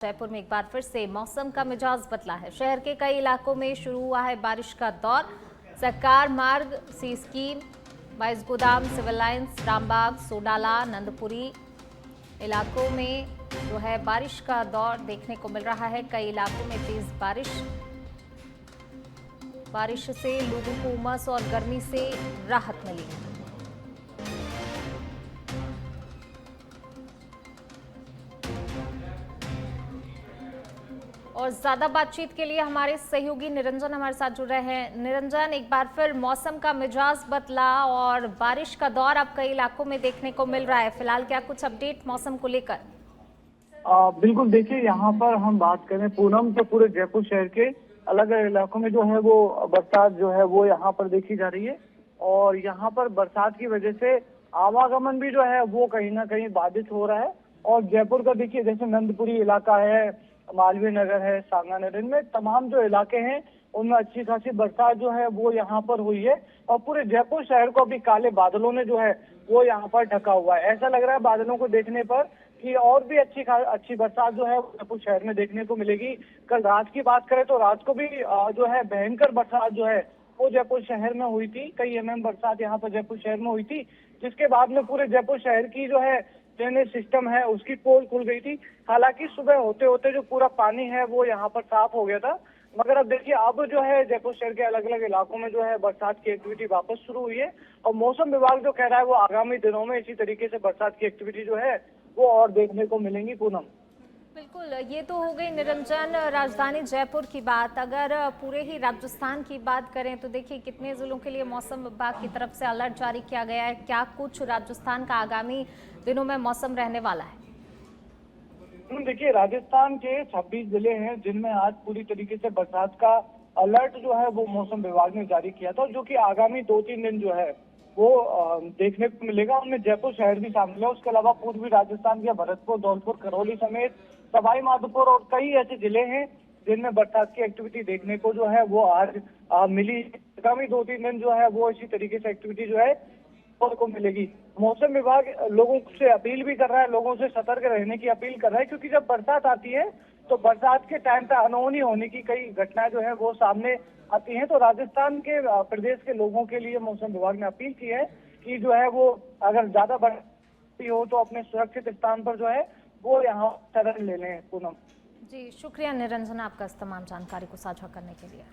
जयपुर में एक बार फिर से मौसम का मिजाज बदला है। शहर के कई इलाकों में शुरू हुआ है बारिश का दौर। सरकार मार्ग, सी स्कीम, बाइस गोदाम, सिविल लाइंस, रामबाग, सोडाला, नंदपुरी इलाकों में जो है बारिश का दौर देखने को मिल रहा है। कई इलाकों में तेज बारिश से लोगों को उमस और गर्मी से राहत मिली है। और ज्यादा बातचीत के लिए हमारे सहयोगी निरंजन हमारे साथ जुड़ रहे हैं। निरंजन, एक बार फिर मौसम का मिजाज बदला और बारिश का दौर अब कई इलाकों में देखने को मिल रहा है। फिलहाल क्या कुछ अपडेट मौसम को लेकर? बिल्कुल, देखिए यहाँ पर हम बात करें पूनम तो पूरे जयपुर शहर के अलग अलग इलाकों में जो है वो बरसात जो है वो यहाँ पर देखी जा रही है। और यहाँ पर बरसात की वजह से आवागमन भी जो है वो कहीं ना कहीं बाधित हो रहा है। और जयपुर का देखिए, जैसे नंदपुरी इलाका है, मालवीय नगर है, सांगा नगर, इनमें तमाम जो इलाके हैं उनमें अच्छी खासी बरसात जो है वो यहाँ पर हुई है। और पूरे जयपुर शहर को अभी काले बादलों ने जो है वो यहाँ पर ढका हुआ है। ऐसा लग रहा है बादलों को देखने पर कि और भी अच्छी बरसात जो है जयपुर शहर में देखने को मिलेगी। कल रात की बात करें तो रात को भी जो है भयंकर बरसात जो है वो जयपुर शहर में हुई थी। कई mm बरसात यहाँ पर जयपुर शहर में हुई थी, जिसके बाद में पूरे जयपुर शहर की जो है ड्रेनेज सिस्टम है उसकी पोल खुल गई थी। हालांकि सुबह होते होते जो पूरा पानी है वो यहाँ पर साफ हो गया था। मगर अब देखिए, अब जो है जयपुर शहर के अलग अलग इलाकों में जो है बरसात की एक्टिविटी वापस शुरू हुई है। और मौसम विभाग जो कह रहा है वो आगामी दिनों में इसी तरीके से बरसात की एक्टिविटी जो है वो और देखने को मिलेंगी। पूनम, बिल्कुल, ये तो हो गई निरंजन राजधानी जयपुर की बात। अगर पूरे ही राजस्थान की बात करें तो देखिए कितने जिलों के लिए मौसम विभाग की तरफ से अलर्ट जारी किया गया है। क्या कुछ राजस्थान का आगामी दिनों में मौसम रहने वाला है? देखिए, राजस्थान के 26 जिले हैं जिनमें आज पूरी तरीके से बरसात का अलर्ट जो है वो मौसम विभाग ने जारी किया था, जो कि आगामी 2-3 दिन जो है वो देखने को मिलेगा। उनमें जयपुर शहर भी शामिल है। उसके अलावा पूर्वी राजस्थान के भरतपुर, धौलपुर, करौली समेत सवाई माधोपुर और कई ऐसे जिले हैं जिनमें बरसात की एक्टिविटी देखने को जो है वो आज मिली। आगामी 2-3 दिन जो है वो इसी तरीके से एक्टिविटी जो है को मिलेगी। मौसम विभाग लोगों से अपील भी कर रहा है, लोगों से सतर्क रहने की अपील कर रहा है, क्योंकि जब बरसात आती है तो बरसात के टाइम पे अनहोनी होने की कई घटनाएं जो है वो सामने आती हैं। तो राजस्थान के प्रदेश के लोगों के लिए मौसम विभाग ने अपील की है कि जो है वो अगर ज्यादा बरसात हो तो अपने सुरक्षित स्थान पर जो है वो यहाँ शरण ले लें। पूनम जी, शुक्रिया निरंजन आपका इस तमाम जानकारी को साझा करने के लिए।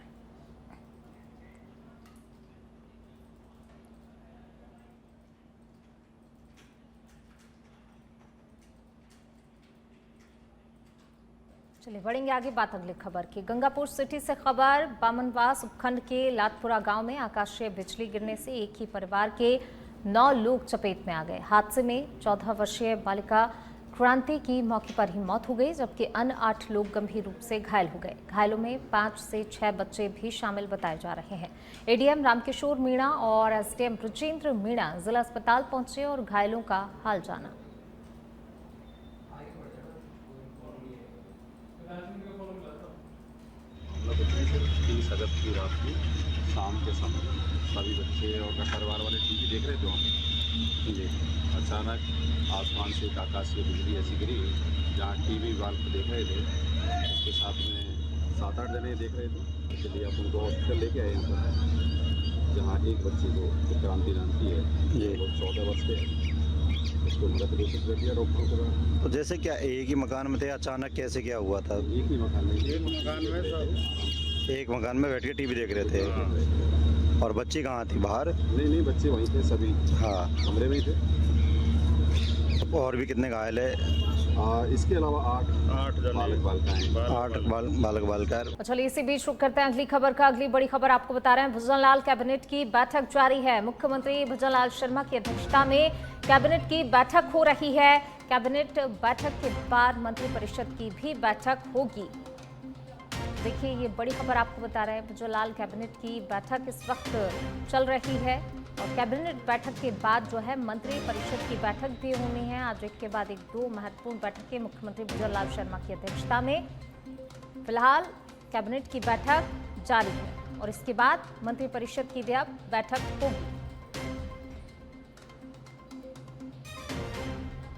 चलिए बढ़ेंगे आगे बात अगली खबर की। गंगापुर सिटी से खबर, बामनवास उपखंड के लातपुरा गांव में आकाशीय बिजली गिरने से एक ही परिवार के 9 लोग चपेट में आ गए। हादसे में 14 वर्षीय बालिका क्रांति की मौके पर ही मौत हो गई, जबकि अन्य 8 लोग गंभीर रूप से घायल हो गए। घायलों में 5 से 6 बच्चे भी शामिल बताए जा रहे हैं। एडीएम रामकिशोर मीणा और एसडीएम ब्रजेंद्र मीणा जिला अस्पताल पहुंचे और घायलों का हाल जाना। सगत की रात की शाम के समय सभी बच्चे और परिवार वाले टीवी देख रहे थे वहाँ पे जी। अचानक आसमान से एक आकाशीय बिजली ऐसी गिरी जहाँ टीवी वाल को देख रहे थे, उसके साथ में 7-8 जने देख रहे थे। इसलिए आप उनको हॉस्पिटल लेके आए यहाँ पर, जहाँ एक बच्चे को जो क्रांति नाम की है जी, वो 14 वर्ष के है, उसको मृत घोषित कर दिया डॉक्टरों के बाद। तो जैसे क्या एक ही मकान में थे, अचानक कैसे क्या हुआ था? एक ही मकान में, एक मकान में बैठ के टीवी देख रहे थे। और बच्ची कहाँ थी? बाहर? नहीं, बच्चे वहीं थे सभी। हाँ, कमरे में ही थे। और भी कितने घायल है? इसके अलावा 8 बालक बालिकाएं। 8 बालक बालिकाएं। चलिए इसी बीच रुक करते हैं अगली खबर का। अगली बड़ी खबर आपको बता रहे हैं, भजनलाल कैबिनेट की बैठक जारी है। मुख्यमंत्री भजनलाल शर्मा की अध्यक्षता में कैबिनेट की बैठक हो रही है। कैबिनेट बैठक के बाद मंत्रिपरिषद की भी बैठक होगी। देखिए ये बड़ी खबर आपको बता रहे हैं, भजनलाल कैबिनेट की बैठक इस वक्त चल रही है और कैबिनेट बैठक के बाद जो है मंत्री परिषद की बैठक भी होनी है। आज एक के बाद एक 2 महत्वपूर्ण बैठकें मुख्यमंत्री भजनलाल शर्मा की अध्यक्षता में। फिलहाल कैबिनेट की बैठक जारी है और इसके बाद मंत्री परिषद की भी अब बैठक होगी।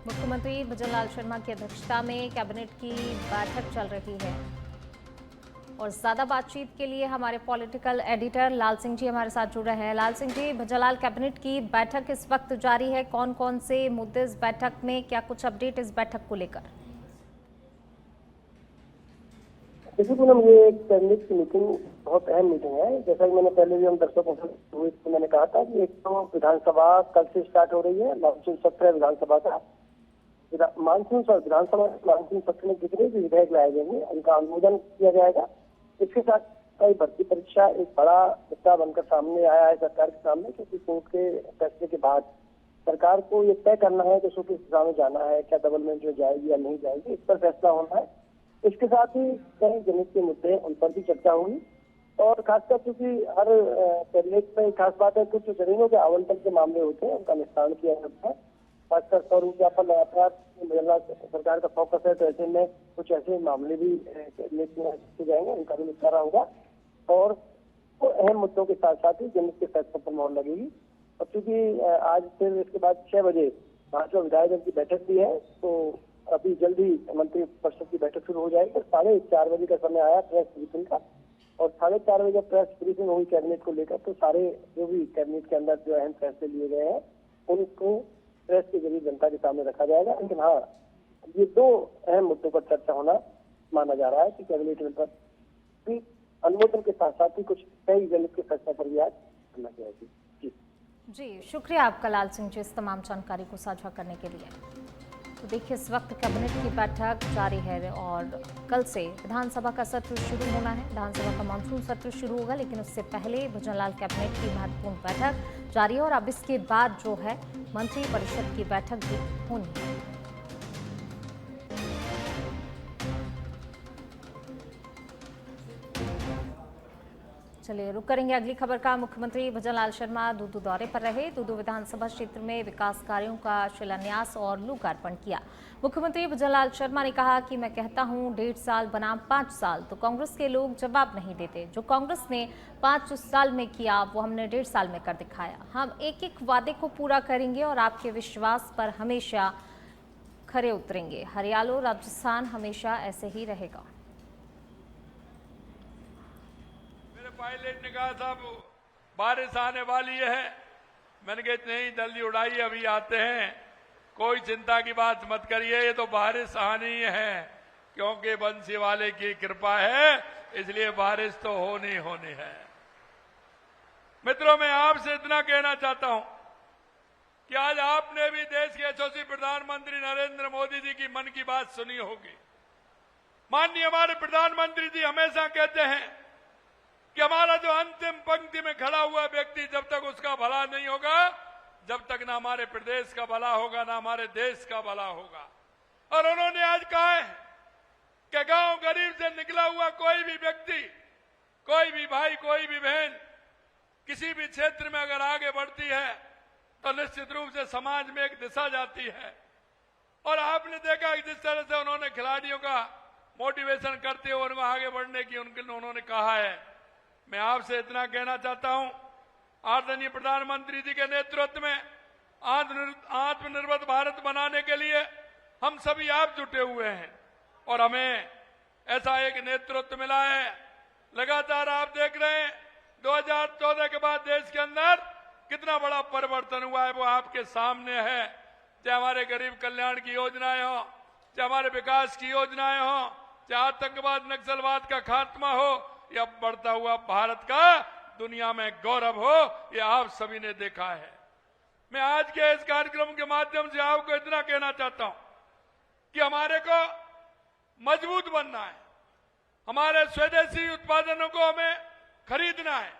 मुख्यमंत्री भजनलाल शर्मा की अध्यक्षता में कैबिनेट की बैठक चल रही है और ज्यादा बातचीत के लिए हमारे पॉलिटिकल एडिटर लाल सिंह जी हमारे साथ जुड़ रहे हैं। लाल सिंह जी, भजनलाल कैबिनेट की बैठक इस वक्त जारी है, कौन कौन से मुद्दे इस बैठक में, क्या कुछ अपडेट इस बैठक को लेकर? देखिए पूनम, ये एक कैबिनेट की मीटिंग बहुत अहम मीटिंग है। जैसा कि मैंने पहले भी हम दर्शकों से मैंने कहा था कि एक तो विधानसभा कल से स्टार्ट हो रही है, मानसून सत्र है विधानसभा का। मानसून सत्र में जितने भी विधेयक लाए जाएंगे उनका अनुमोदन किया जाएगा। इसके साथ कई भर्ती परीक्षा एक बड़ा मुद्दा बनकर सामने आया है सरकार के सामने, क्योंकि कोर्ट के फैसले के बाद सरकार को ये तय करना है कि उसको किस दिशा में जाना है, क्या डबलमेंट में जाएगी या नहीं जाएगी, इस पर फैसला होना है। इसके साथ ही कई जनहित के मुद्दे उन पर भी चर्चा हुई और खासकर क्योंकि हर कैबिनेट में खास बात है, कुछ जमीनों के आवंटन के मामले होते हैं उनका निस्तारण किया जाता है। खासकर सौर ऊर्जा पर लगातार सरकार का फोकस है, तो ऐसे में कुछ ऐसे मामले भी कैबिनेट में किए जाएंगे, उनका भी निस्तारा होगा और तो अहम मुद्दों के साथ साथ ही जनहित के फैसलों पर मोहर लगेगी। और चूंकि आज फिर इसके बाद 6 बजे 5वां विधायक दल की बैठक भी है, तो अभी जल्दी मंत्री परिषद की बैठक शुरू हो जाएगी। 4:30 बजे का समय आया प्रेस ब्रीफिंग का और 4:30 बजे प्रेस ब्रीफिंग हुई कैबिनेट को लेकर, तो सारे जो भी कैबिनेट के अंदर जो अहम फैसले लिए गए हैं उनको प्रेस के जरिए जनता के सामने रखा जाएगा। लेकिन हाँ, ये 2 अहम मुद्दों पर चर्चा होना माना जा रहा है कि कैबिनेट में पर अनुमोदन के साथ साथ ही कुछ कई जनहित के फैसला पर भी आज करना चाहिए। जी, शुक्रिया आपका लाल सिंह जी इस तमाम जानकारी को साझा करने के लिए। तो देखिए, इस वक्त कैबिनेट की बैठक जारी है और कल से विधानसभा का सत्र शुरू होना है। विधानसभा का मानसून सत्र शुरू होगा, लेकिन उससे पहले भजनलाल कैबिनेट की महत्वपूर्ण बैठक जारी है और अब इसके बाद जो है मंत्री परिषद की बैठक भी होनी है। चलिए रुक करेंगे अगली खबर का। मुख्यमंत्री भजनलाल शर्मा दूदू दौरे पर रहे। दूदू विधानसभा क्षेत्र में विकास कार्यों का शिलान्यास और लोकार्पण किया। मुख्यमंत्री भजनलाल शर्मा ने कहा कि मैं कहता हूं 1.5 साल बनाम 5 साल, तो कांग्रेस के लोग जवाब नहीं देते। जो कांग्रेस ने 5 साल में किया वो हमने 1.5 साल में कर दिखाया। हम एक एक वादे को पूरा करेंगे और आपके विश्वास पर हमेशा खरे उतरेंगे। हरियाणा राजस्थान हमेशा ऐसे ही रहेगा। पायलट ने कहा था बारिश आने वाली है, मैंने कहा नहीं जल्दी उड़ाइए, अभी आते हैं, कोई चिंता की बात मत करिए, ये तो बारिश आनी है, क्योंकि बंसी वाले की कृपा है, इसलिए बारिश तो होनी होनी है। मित्रों, मैं आपसे इतना कहना चाहता हूं कि आज आपने भी देश के यशस्वी प्रधानमंत्री नरेंद्र मोदी जी की मन की बात सुनी होगी। माननीय हमारे प्रधानमंत्री जी हमेशा कहते हैं कि हमारा जो अंतिम पंक्ति में खड़ा हुआ व्यक्ति, जब तक उसका भला नहीं होगा, जब तक ना हमारे प्रदेश का भला होगा, ना हमारे देश का भला होगा। और उन्होंने आज कहा है कि गांव गरीब से निकला हुआ कोई भी व्यक्ति, कोई भी भाई, कोई भी बहन किसी भी क्षेत्र में अगर आगे बढ़ती है तो निश्चित रूप से समाज में एक दिशा जाती है। और आपने देखा कि जिस तरह से उन्होंने खिलाड़ियों का मोटिवेशन करते हुए उनको आगे बढ़ने की उन्होंने कहा है। मैं आपसे इतना कहना चाहता हूं, आदरणीय प्रधानमंत्री जी के नेतृत्व में आत्मनिर्भर भारत बनाने के लिए हम सभी आप जुटे हुए हैं और हमें ऐसा एक नेतृत्व मिला है। लगातार आप देख रहे हैं 2014 के बाद देश के अंदर कितना बड़ा परिवर्तन हुआ है, वो आपके सामने है। चाहे हमारे गरीब कल्याण की योजनाएं हो, चाहे हमारे विकास की योजनाएं हो, चाहे आतंकवाद नक्सलवाद का खात्मा हो या बढ़ता हुआ भारत का दुनिया में गौरव हो, ये आप सभी ने देखा है। मैं आज के इस कार्यक्रम के माध्यम से आपको इतना कहना चाहता हूं कि हमारे को मजबूत बनना है, हमारे स्वदेशी उत्पादनों को हमें खरीदना है,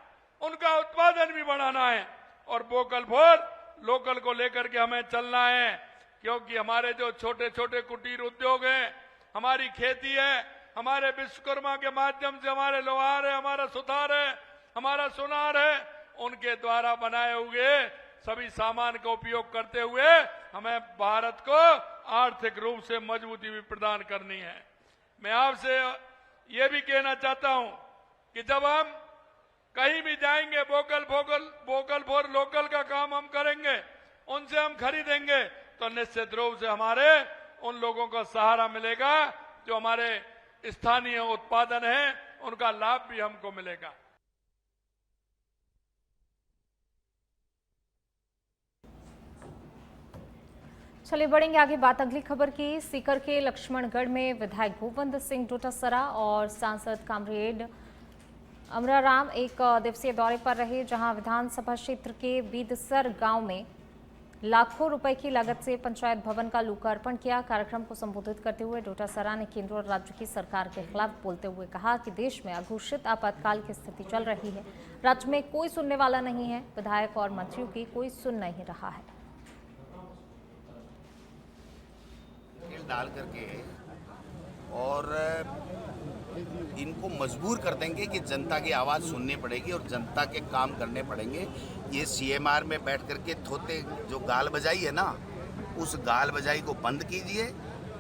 उनका उत्पादन भी बढ़ाना है और वोकल फॉर लोकल को लेकर के हमें चलना है। क्योंकि हमारे जो छोटे छोटे कुटीर उद्योग हैं, हमारी खेती है, हमारे विश्वकर्मा के माध्यम से हमारे लोहार है, हमारा सुथार है, हमारा सोनार है, उनके द्वारा बनाए हुए सभी सामान का उपयोग करते हुए हमें भारत को आर्थिक रूप से मजबूती भी प्रदान करनी है। मैं आपसे ये भी कहना चाहता हूं कि जब हम कहीं भी जाएंगे, वोकल फॉर लोकल का काम हम करेंगे, उनसे हम खरीदेंगे, तो निश्चित रूप से हमारे उन लोगों को सहारा मिलेगा जो हमारे स्थानीय उत्पादन है, उनका लाभ भी हमको मिलेगा। चलिए बढ़ेंगे आगे बात अगली खबर की। सीकर के लक्ष्मणगढ़ में विधायक गोविंद सिंह डोटासरा और सांसद कामरेड अमराराम एक दिवसीय दौरे पर रहे, जहां विधानसभा क्षेत्र के बीदसर गांव में लाखों रुपए की लागत से पंचायत भवन का लोकार्पण किया। कार्यक्रम को संबोधित करते हुए डोटासरा ने केंद्र और राज्य की सरकार के खिलाफ बोलते हुए कहा कि देश में अघोषित आपातकाल की स्थिति चल रही है, राज्य में कोई सुनने वाला नहीं है, विधायक और मंत्रियों की कोई सुन नहीं रहा है। डाल करके और इनको मजबूर कर देंगे कि जनता की आवाज़ सुननी पड़ेगी और जनता के काम करने पड़ेंगे। ये सीएमआर में बैठ करके थोते जो गाल बजाई है ना, उस गाल बजाई को बंद कीजिए।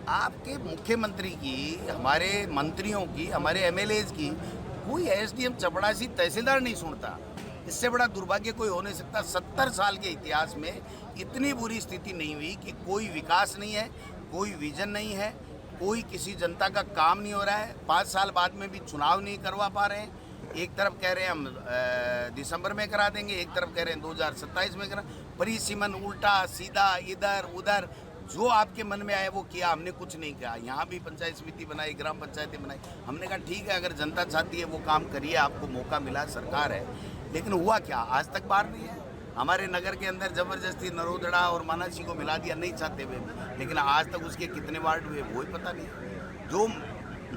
आपके मुख्यमंत्री की, हमारे मंत्रियों की, हमारे एमएलएज की कोई एसडीएम चपड़ासी तहसीलदार नहीं सुनता। इससे बड़ा दुर्भाग्य कोई हो नहीं सकता। 70 साल के इतिहास में इतनी बुरी स्थिति नहीं हुई कि कोई विकास नहीं है, कोई विजन नहीं है, कोई किसी जनता का काम नहीं हो रहा है। 5 साल बाद में भी चुनाव नहीं करवा पा रहे हैं। एक तरफ कह रहे हैं हम दिसंबर में करा देंगे, एक तरफ कह रहे हैं 2027 में करा। परिसीमन उल्टा सीधा इधर उधर जो आपके मन में आया वो किया, हमने कुछ नहीं किया। यहाँ भी पंचायत समिति बनाई, ग्राम पंचायतें बनाई। हमने कहा ठीक है, अगर जनता चाहती है वो काम करिए, आपको मौका मिला, सरकार है। लेकिन हुआ क्या, आज तक बाहर नहीं है। हमारे नगर के अंदर जबरदस्ती नरोदड़ा और मानासी को मिला दिया, नहीं चाहते हुए, लेकिन आज तक उसके कितने वार्ड हुए वो ही पता नहीं। जो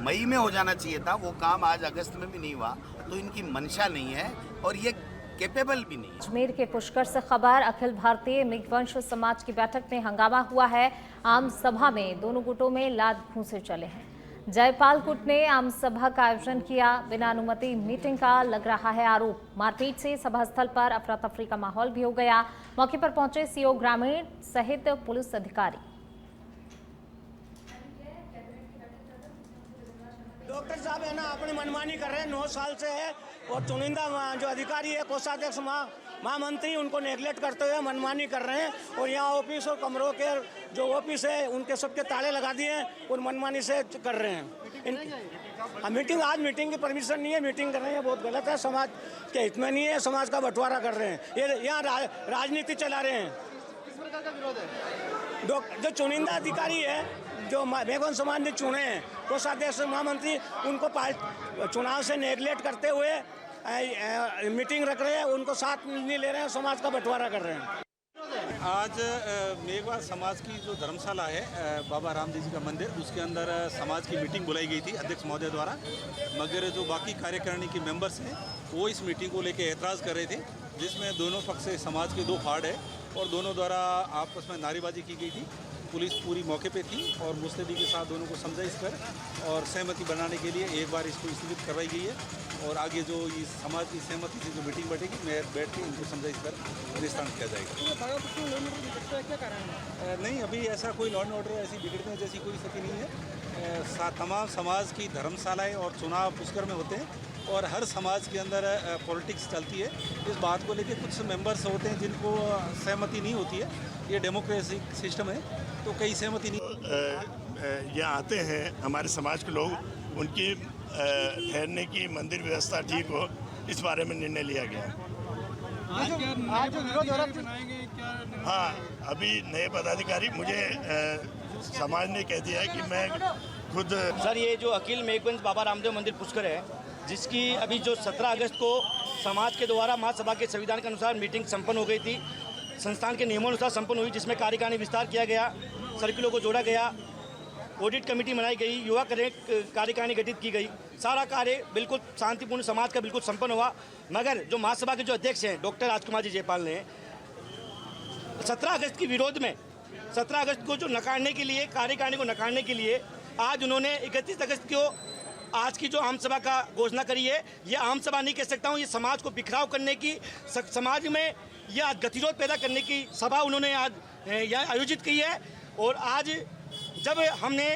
मई में हो जाना चाहिए था वो काम आज अगस्त में भी नहीं हुआ, तो इनकी मंशा नहीं है और ये कैपेबल भी नहीं। अजमेर के पुष्कर से खबर, अखिल भारतीय मेघवंश समाज की बैठक में हंगामा हुआ है। आम सभा में दोनों गुटों में लात घूंसे चले हैं। जयपाल गुट ने आम सभा का आयोजन किया, बिना अनुमति मीटिंग का लग रहा है आरोप। मारपीट से सभा स्थल पर अफरा तफरी का माहौल भी हो गया। मौके पर पहुंचे सीओ ग्रामीण सहित पुलिस अधिकारी। डॉक्टर साहब है ना, अपनी मनमानी कर रहे हैं, 9 साल से है। और चुनिंदा जो अधिकारी है, कोषाध्यक्ष महामंत्री, उनको नेगलेक्ट करते हुए मनमानी कर रहे हैं। और यहाँ ऑफिस और कमरों के जो ऑफिस है उनके सबके ताले लगा दिए हैं और मनमानी से कर रहे हैं। मीटिंग आज मीटिंग की परमिशन नहीं है, मीटिंग कर रहे हैं, बहुत गलत है। समाज के हित में नहीं है, समाज का बंटवारा कर रहे हैं, ये यहाँ राजनीति चला रहे हैं। किस प्रकार का विरोध है? जो चुनिंदा अधिकारी है, जो मेघवंश समाज ने चुने हैं, कोषाध्यक्ष महामंत्री, उनको चुनाव से नेगलेक्ट करते हुए मीटिंग रख रहे हैं, उनको साथ नहीं ले रहे हैं, समाज का बंटवारा कर रहे हैं। आज मेघवाल समाज की जो धर्मशाला है, बाबा रामदेव जी का मंदिर, उसके अंदर समाज की मीटिंग बुलाई गई थी अध्यक्ष महोदय द्वारा, मगर जो बाकी कार्यकारिणी के मेंबर्स हैं वो इस मीटिंग को लेकर ऐतराज़ कर रहे थे, जिसमें दोनों पक्ष से समाज के 2 फाड़ है और दोनों द्वारा आपस में नारेबाजी की गई थी। पुलिस पूरी मौके पे थी और मुस्तैदी के साथ दोनों को समझाइश कर और सहमति बनाने के लिए एक बार इसको स्थगित करवाई गई है। और आगे जो इस समाज की सहमति से जो मीटिंग बैठेगी, मैं बैठ के इनको समझाइश कर निस्तारण किया जाएगा। क्या कारण है? नहीं, अभी ऐसा कोई लॉ एंड ऑर्डर ऐसी बिगड़ने जैसी कोई स्थिति नहीं है। तमाम समाज की धर्मशालाएँ और चुनाव पुष्कर में होते हैं और हर समाज के अंदर पॉलिटिक्स चलती है। इस बात को लेकर कुछ मेंबर्स होते हैं जिनको सहमति नहीं होती है, ये डेमोक्रेटिक सिस्टम है, तो कई सहमति नहीं। यहाँ आते हैं हमारे समाज के लोग, उनकी ठहरने की मंदिर व्यवस्था ठीक हो, इस बारे में निर्णय लिया गया। आज जो विरोध हो रहा है, हाँ, अभी नए पदाधिकारी, मुझे समाज ने कह दिया है कि मैं खुद। सर, ये जो अखिल मेघवंश बाबा रामदेव मंदिर पुष्कर है, जिसकी अभी जो 17 अगस्त को समाज के द्वारा महासभा के संविधान के अनुसार मीटिंग संपन्न हो गई थी, संस्थान के नियमानुसार संपन्न हुई, जिसमें कार्यकारिणी विस्तार किया गया, सर्किलों को जोड़ा गया, ऑडिट कमेटी बनाई गई, युवा कार्यकारिणी गठित की गई, सारा कार्य बिल्कुल शांतिपूर्ण समाज का बिल्कुल संपन्न हुआ। मगर जो महासभा के जो अध्यक्ष हैं डॉक्टर राजकुमार जी जयपाल ने 17 अगस्त के विरोध में, 17 अगस्त को जो नकारने के लिए, कार्यकारिणी को नकारने के लिए आज उन्होंने 31 अगस्त को आज की जो आम सभा का घोषणा करी है। ये आम सभा नहीं कह सकता हूँ, ये समाज को बिखराव करने की, समाज में यह आज गतिरोध पैदा करने की सभा उन्होंने आज यहाँ आयोजित की है। और आज जब हमने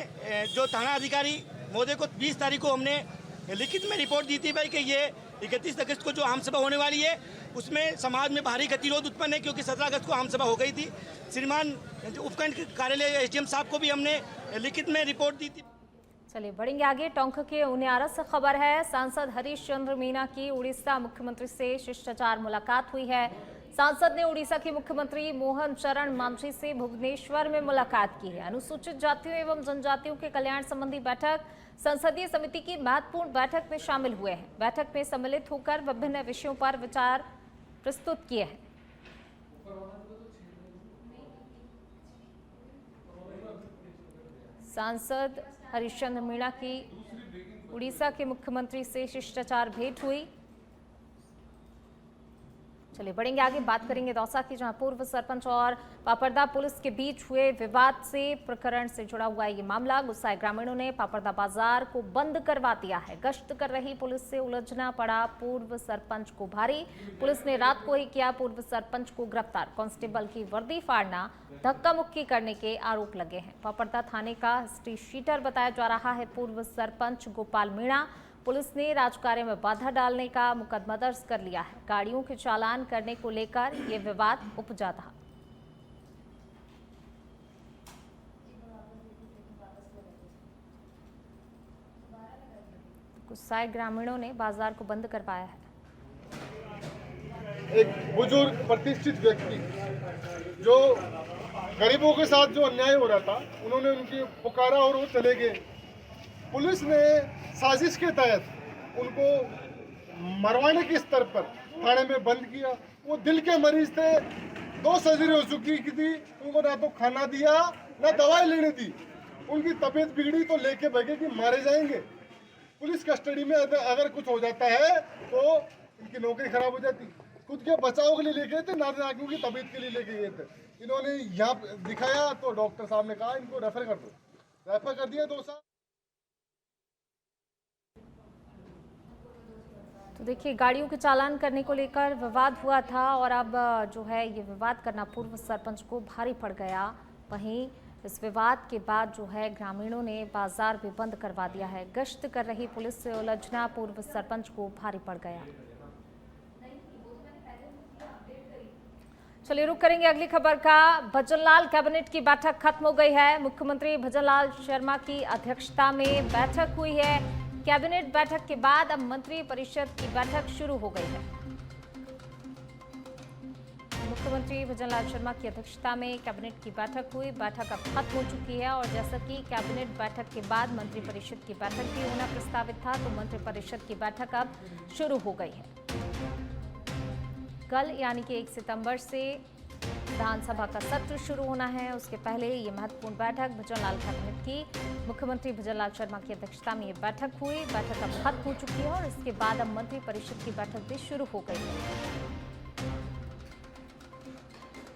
जो थाना अधिकारी महोदय को 20 तारीख को हमने लिखित में रिपोर्ट दी थी भाई कि ये 31 अगस्त को जो आम सभा होने वाली है उसमें समाज में भारी गतिरोध उत्पन्न है, क्योंकि 17 अगस्त को आम सभा हो गई थी। श्रीमान उपखंड कार्यालय एसडीएम साहब को भी हमने लिखित में रिपोर्ट दी थी। चलिए बढ़ेंगे आगे। टोंक के उनियारा से खबर है, सांसद हरीश चंद्र मीणा की उड़ीसा मुख्यमंत्री से शिष्टाचार मुलाकात हुई है। सांसद ने उड़ीसा के मुख्यमंत्री मोहन चरण मांझी से भुवनेश्वर में मुलाकात की है। अनुसूचित जातियों एवं जनजातियों के कल्याण संबंधी बैठक संसदीय समिति की महत्वपूर्ण बैठक में शामिल हुए हैं। बैठक में सम्मिलित होकर विभिन्न विषयों पर विचार प्रस्तुत किए हैं। सांसद हरीश चंद्र मीणा की उड़ीसा के मुख्यमंत्री से शिष्टाचार भेंट हुई। चलिए बढ़ेंगे आगे, बात करेंगे दौसा की, जहां पूर्व सरपंच और पापड़दा पुलिस के बीच हुए विवाद से प्रकरण से जुड़ा हुआ ये मामला। गुस्साए ग्रामीणों ने पापड़दा बाजार को बंद करवा दिया है। गश्त कर रही पुलिस से उलझना पड़ा पूर्व सरपंच को भारी। पुलिस ने रात को ही किया पूर्व सरपंच को गिरफ्तार। कांस्टेबल की वर्दी फाड़ना, धक्का मुक्की करने के आरोप लगे हैं। पापड़दा थाने का हिस्ट्री शीटर बताया जा रहा है पूर्व सरपंच गोपाल मीणा। पुलिस ने राजकार्य में बाधा डालने का मुकदमा दर्ज कर लिया है। गाड़ियों के चालान करने को लेकर यह विवाद उपजा था। गुस्साए ग्रामीणों ने बाजार को बंद करवाया है। एक बुजुर्ग प्रतिष्ठित व्यक्ति जो गरीबों के साथ जो अन्याय हो रहा था, उन्होंने उनकी पुकारा और वो चले गए। पुलिस ने साजिश के तहत उनको मरवाने के स्तर पर थाने में बंद किया। वो दिल के मरीज थे, 2 सर्जरी हो चुकी थी, उनको ना तो खाना दिया ना दवाई लेने दी। उनकी तबीयत बिगड़ी तो लेके भागे कि मारे जाएंगे। पुलिस कस्टडी में अगर कुछ हो जाता है तो इनकी नौकरी खराब हो जाती। खुद के बचाव के लिए लेके गए थे, ना उनकी तबीयत के लिए लेके गए थे। इन्होंने यहाँ दिखाया तो डॉक्टर साहब ने कहा इनको रेफर कर दो, रेफर कर दिया 2 साल। तो देखिए, गाड़ियों के चालान करने को लेकर विवाद हुआ था और अब जो है ये विवाद करना पूर्व सरपंच को भारी पड़ गया। वहीं इस विवाद के बाद जो है ग्रामीणों ने बाजार भी बंद करवा दिया है। गश्त कर रही पुलिस से उलझना पूर्व सरपंच को भारी पड़ गया। चलिए रुक करेंगे अगली खबर का। भजनलाल कैबिनेट की बैठक खत्म हो गई है। मुख्यमंत्री भजनलाल शर्मा की अध्यक्षता में बैठक हुई है। कैबिनेट बैठक के बाद अब मंत्री परिषद की बैठक शुरू हो गई है। मुख्यमंत्री भजनलाल शर्मा की अध्यक्षता में कैबिनेट की बैठक हुई। बैठक अब खत्म हो चुकी है और जैसा कि कैबिनेट बैठक के बाद मंत्री परिषद की बैठक भी होना प्रस्तावित था, तो मंत्री परिषद की बैठक अब शुरू हो गई है। कल यानी कि 1 सितंबर से विधानसभा का सत्र शुरू होना है। उसके पहले ये महत्वपूर्ण बैठक भजनलाल कैबिनेट की मुख्यमंत्री भजनलाल शर्मा की अध्यक्षता में ये बैठक हुई। बैठक अब खत्म हो चुकी है और इसके बाद अब मंत्री परिषद की बैठक भी शुरू हो गई है।